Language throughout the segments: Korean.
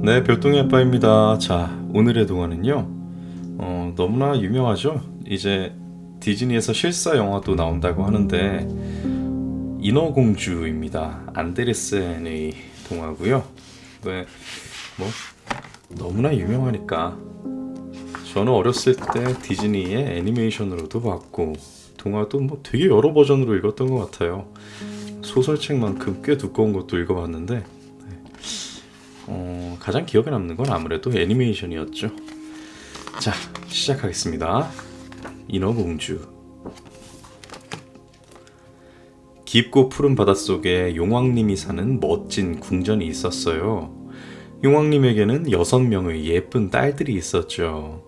네, 별똥이 아빠입니다. 자, 오늘의 동화는요. 너무나 유명하죠? 이제 디즈니에서 실사 영화도 나온다고 하는데 인어공주입니다. 안데르센의 동화고요. 왜, 뭐 너무나 유명하니까 저는 어렸을 때 디즈니의 애니메이션으로도 봤고 동화도 뭐 되게 여러 버전으로 읽었던 것 같아요. 소설책만큼 꽤 두꺼운 것도 읽어봤는데 가장 기억에 남는 건 아무래도 애니메이션이었죠. 자, 시작하겠습니다. 인어공주. 깊고 푸른 바닷속에 용왕님이 사는 멋진 궁전이 있었어요. 용왕님에게는 6명의 예쁜 딸들이 있었죠.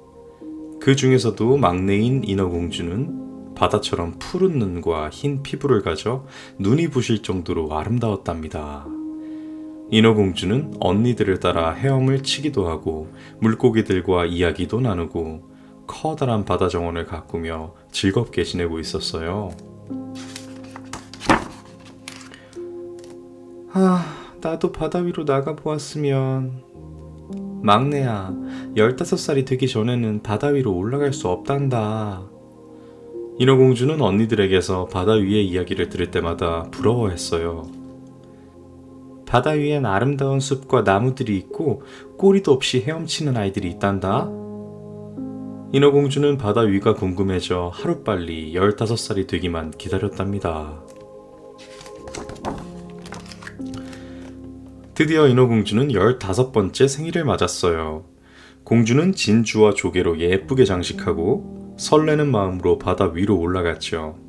그 중에서도 막내인 인어공주는 바다처럼 푸른 눈과 흰 피부를 가져 눈이 부실 정도로 아름다웠답니다. 인어공주는 언니들을 따라 헤엄을 치기도 하고 물고기들과 이야기도 나누고 커다란 바다 정원을 가꾸며 즐겁게 지내고 있었어요. 나도 바다 위로 나가보았으면. 막내야, 15살이 되기 전에는 바다 위로 올라갈 수 없단다. 인어공주는 언니들에게서 바다 위의 이야기를 들을 때마다 부러워했어요. 바다 위엔 아름다운 숲과 나무들이 있고 꼬리도 없이 헤엄치는 아이들이 있단다. 인어공주는 바다 위가 궁금해져 하루빨리 15살이 되기만 기다렸답니다. 드디어 인어공주는 15번째 생일을 맞았어요. 공주는 진주와 조개로 예쁘게 장식하고 설레는 마음으로 바다 위로 올라갔죠.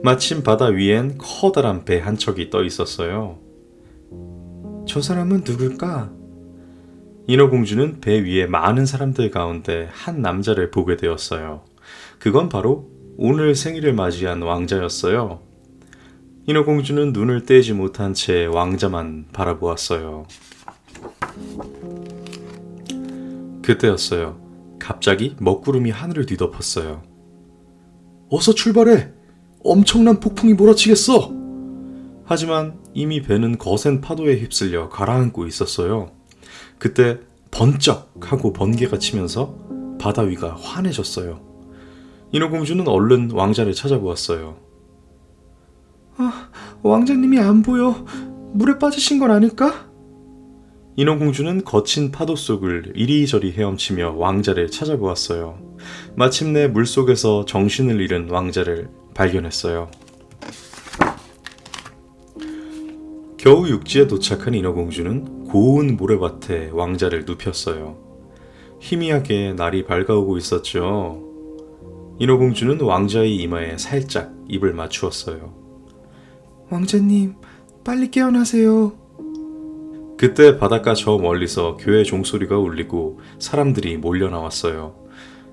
마침 바다 위엔 커다란 배 한 척이 떠 있었어요. 저 사람은 누굴까? 인어공주는 배 위에 많은 사람들 가운데 한 남자를 보게 되었어요. 그건 바로 오늘 생일을 맞이한 왕자였어요. 인어공주는 눈을 떼지 못한 채 왕자만 바라보았어요. 그때였어요. 갑자기 먹구름이 하늘을 뒤덮었어요. 어서 출발해! 엄청난 폭풍이 몰아치겠어! 하지만 이미 배는 거센 파도에 휩쓸려 가라앉고 있었어요. 그때 번쩍 하고 번개가 치면서 바다 위가 환해졌어요. 인어공주는 얼른 왕자를 찾아보았어요. 왕자님이 안 보여. 물에 빠지신 건 아닐까? 인어공주는 거친 파도 속을 이리저리 헤엄치며 왕자를 찾아보았어요. 마침내 물속에서 정신을 잃은 왕자를 발견했어요. 겨우 육지에 도착한 인어공주는 고운 모래밭에 왕자를 눕혔어요. 희미하게 날이 밝아오고 있었죠. 인어공주는 왕자의 이마에 살짝 입을 맞추었어요. 왕자님, 빨리 깨어나세요. 그때 바닷가 저 멀리서 교회 종소리가 울리고 사람들이 몰려 나왔어요.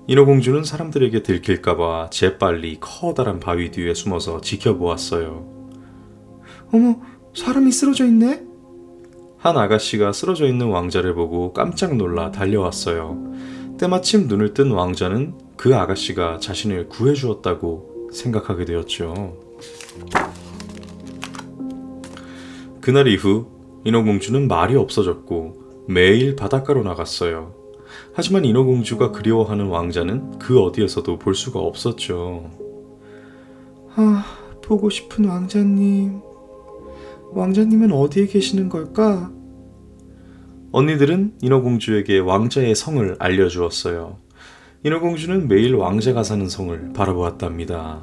인어공주는 사람들에게 들킬까봐 재빨리 커다란 바위 뒤에 숨어서 지켜보았어요. 어머, 사람이 쓰러져 있네? 한 아가씨가 쓰러져 있는 왕자를 보고 깜짝 놀라 달려왔어요. 때마침 눈을 뜬 왕자는 그 아가씨가 자신을 구해주었다고 생각하게 되었죠. 그날 이후 인어공주는 말이 없어졌고 매일 바닷가로 나갔어요. 하지만 인어공주가 그리워하는 왕자는 그 어디에서도 볼 수가 없었죠. 보고 싶은 왕자님. 왕자님은 어디에 계시는 걸까? 언니들은 인어공주에게 왕자의 성을 알려주었어요. 인어공주는 매일 왕자가 사는 성을 바라보았답니다.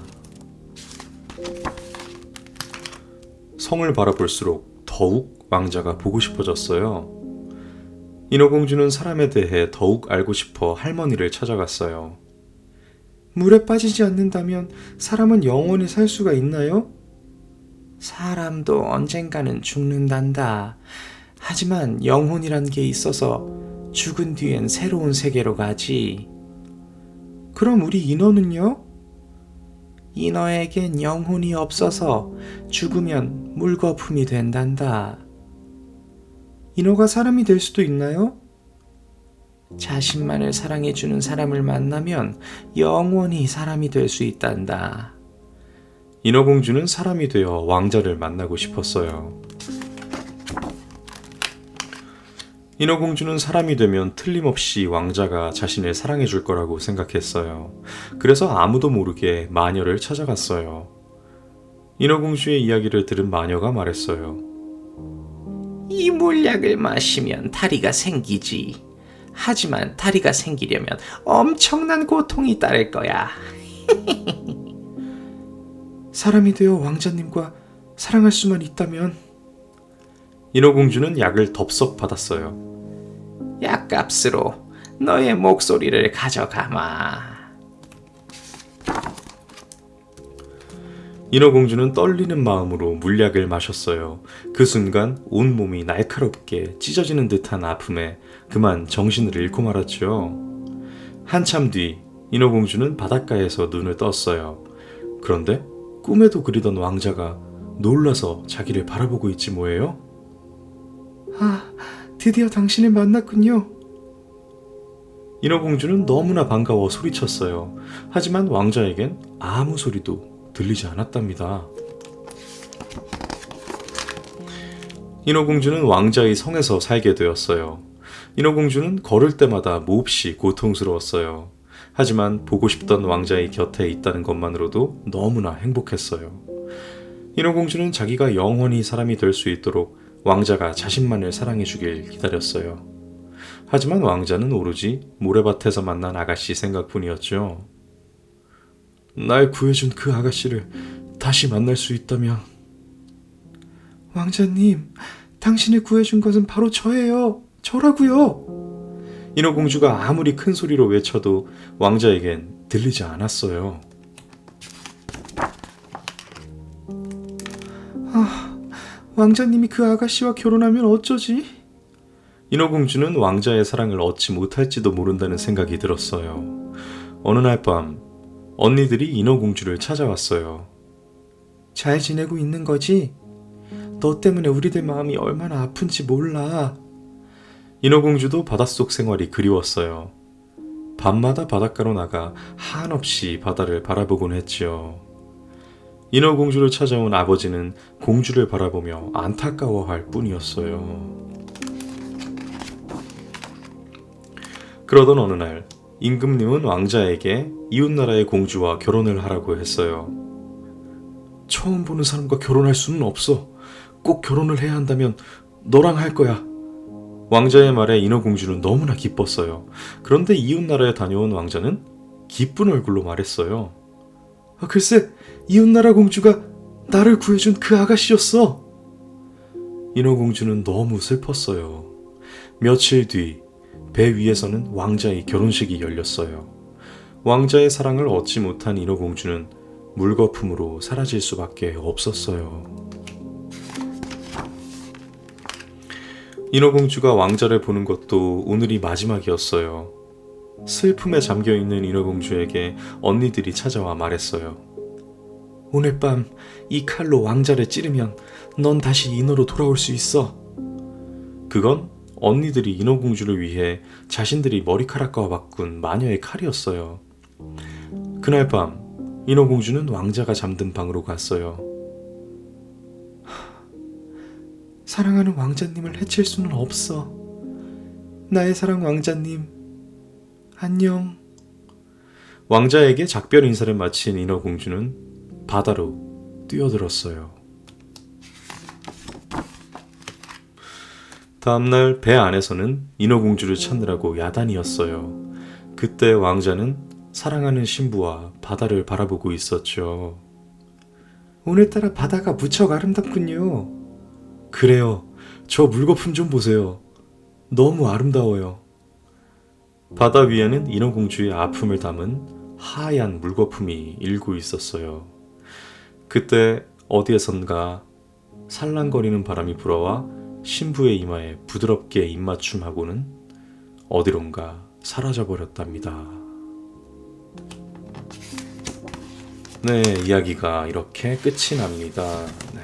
성을 바라볼수록 더욱 왕자가 보고 싶어졌어요. 인어공주는 사람에 대해 더욱 알고 싶어 할머니를 찾아갔어요. 물에 빠지지 않는다면 사람은 영원히 살 수가 있나요? 사람도 언젠가는 죽는단다. 하지만 영혼이란 게 있어서 죽은 뒤엔 새로운 세계로 가지. 그럼 우리 인어는요? 인어에겐 영혼이 없어서 죽으면 물거품이 된단다. 인어가 사람이 될 수도 있나요? 자신만을 사랑해주는 사람을 만나면 영원히 사람이 될 수 있단다. 인어공주는 사람이 되어 왕자를 만나고 싶었어요. 인어공주는 사람이 되면 틀림없이 왕자가 자신을 사랑해 줄 거라고 생각했어요. 그래서 아무도 모르게 마녀를 찾아갔어요. 인어공주의 이야기를 들은 마녀가 말했어요. 이 물약을 마시면 다리가 생기지. 하지만 다리가 생기려면 엄청난 고통이 따를 거야. 사람이 되어 왕자님과 사랑할 수만 있다면. 인어공주는 약을 덥석 받았어요. 약값으로 너의 목소리를 가져가마. 인어공주는 떨리는 마음으로 물약을 마셨어요. 그 순간 온몸이 날카롭게 찢어지는 듯한 아픔에 그만 정신을 잃고 말았죠. 한참 뒤 인어공주는 바닷가에서 눈을 떴어요. 그런데 꿈에도 그리던 왕자가 놀라서 자기를 바라보고 있지 뭐예요? 아, 드디어 당신을 만났군요. 인어공주는 너무나 반가워 소리쳤어요. 하지만 왕자에겐 아무 소리도 들리지 않았답니다. 인어공주는 왕자의 성에서 살게 되었어요. 인어공주는 걸을 때마다 몹시 고통스러웠어요. 하지만 보고 싶던 왕자의 곁에 있다는 것만으로도 너무나 행복했어요. 인어공주는 자기가 영원히 사람이 될 수 있도록 왕자가 자신만을 사랑해 주길 기다렸어요. 하지만 왕자는 오로지 모래밭에서 만난 아가씨 생각뿐이었죠. 날 구해준 그 아가씨를 다시 만날 수 있다면. 왕자님, 당신을 구해준 것은 바로 저예요. 저라고요. 인어공주가 아무리 큰 소리로 외쳐도 왕자에겐 들리지 않았어요. 왕자님이 그 아가씨와 결혼하면 어쩌지? 인어공주는 왕자의 사랑을 얻지 못할지도 모른다는 생각이 들었어요. 어느 날 밤 언니들이 인어공주를 찾아왔어요. 잘 지내고 있는 거지? 너 때문에 우리들 마음이 얼마나 아픈지 몰라. 인어공주도 바닷속 생활이 그리웠어요. 밤마다 바닷가로 나가 한없이 바다를 바라보곤 했지요. 인어공주를 찾아온 아버지는 공주를 바라보며 안타까워할 뿐이었어요. 그러던 어느 날 임금님은 왕자에게 이웃나라의 공주와 결혼을 하라고 했어요. 처음 보는 사람과 결혼할 수는 없어. 꼭 결혼을 해야 한다면 너랑 할 거야. 왕자의 말에 인어공주는 너무나 기뻤어요. 그런데 이웃나라에 다녀온 왕자는 기쁜 얼굴로 말했어요. 글쎄, 이웃나라 공주가 나를 구해준 그 아가씨였어. 인어공주는 너무 슬펐어요. 며칠 뒤 배 위에서는 왕자의 결혼식이 열렸어요. 왕자의 사랑을 얻지 못한 인어공주는 물거품으로 사라질 수밖에 없었어요. 인어공주가 왕자를 보는 것도 오늘이 마지막이었어요. 슬픔에 잠겨있는 인어공주에게 언니들이 찾아와 말했어요. 오늘 밤 이 칼로 왕자를 찌르면 넌 다시 인어로 돌아올 수 있어. 그건 언니들이 인어공주를 위해 자신들이 머리카락과 바꾼 마녀의 칼이었어요. 그날 밤 인어공주는 왕자가 잠든 방으로 갔어요. 사랑하는 왕자님을 해칠 수는 없어. 나의 사랑 왕자님, 안녕. 왕자에게 작별 인사를 마친 인어공주는 바다로 뛰어들었어요. 다음날 배 안에서는 인어공주를 찾느라고 야단이었어요. 그때 왕자는 사랑하는 신부와 바다를 바라보고 있었죠. 오늘따라 바다가 무척 아름답군요. 그래요. 저 물거품 좀 보세요. 너무 아름다워요. 바다 위에는 인어공주의 아픔을 담은 하얀 물거품이 일고 있었어요. 그때 어디에선가 살랑거리는 바람이 불어와 신부의 이마에 부드럽게 입맞춤하고는 어디론가 사라져버렸답니다. 네, 이야기가 이렇게 끝이 납니다. 네.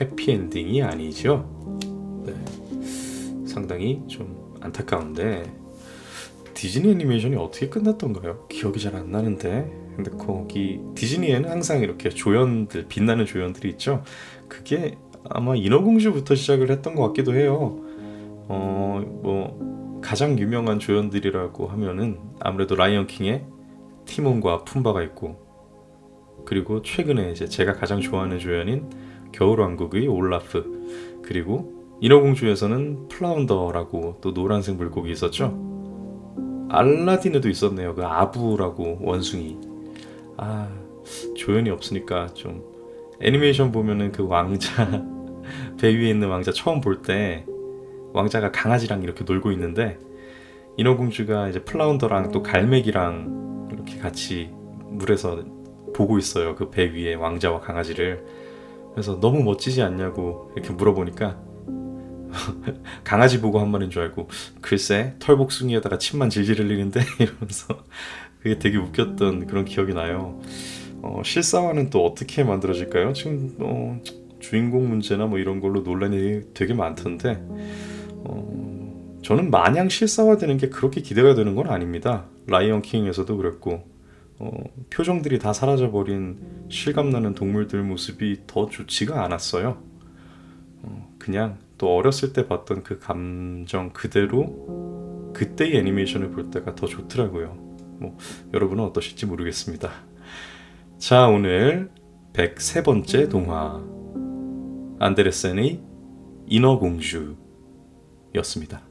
해피엔딩이 아니죠. 네. 상당히 좀 안타까운데 디즈니 애니메이션이 어떻게 끝났던가요? 기억이 잘 안 나는데. 근데 거기 디즈니에는 항상 이렇게 조연들, 빛나는 조연들이 있죠. 그게 아마 인어공주부터 시작을 했던 것 같기도 해요. 가장 유명한 조연들이라고 하면은 아무래도 라이언 킹의 티몬과 푼바가 있고, 그리고 최근에 이제 제가 가장 좋아하는 조연인 겨울왕국의 올라프, 그리고 인어공주에서는 플라운더라고 또 노란색 물고기 있었죠. 알라딘에도 있었네요. 그 아부라고 원숭이. 아, 조연이 없으니까 좀 애니메이션 보면은 그 왕자 배 위에 있는 왕자 처음 볼 때 왕자가 강아지랑 이렇게 놀고 있는데 인어공주가 이제 플라운더랑 또 갈매기랑 이렇게 같이 물에서 보고 있어요. 그 배 위에 왕자와 강아지를. 그래서 너무 멋지지 않냐고 이렇게 물어보니까 강아지 보고 한 말인 줄 알고 글쎄 털복숭이에다가 침만 질질 흘리는데 이러면서 그게 되게 웃겼던 그런 기억이 나요. 실사화는 또 어떻게 만들어질까요? 지금 주인공 문제나 뭐 이런 걸로 논란이 되게 많던데 저는 마냥 실사화되는 게 그렇게 기대가 되는 건 아닙니다. 라이언 킹에서도 그랬고 표정들이 다 사라져버린 실감나는 동물들 모습이 더 좋지가 않았어요. 그냥 또 어렸을 때 봤던 그 감정 그대로 그때의 애니메이션을 볼 때가 더 좋더라고요. 뭐 여러분은 어떠실지 모르겠습니다. 자, 오늘 103번째 동화 안데르센의 인어공주였습니다.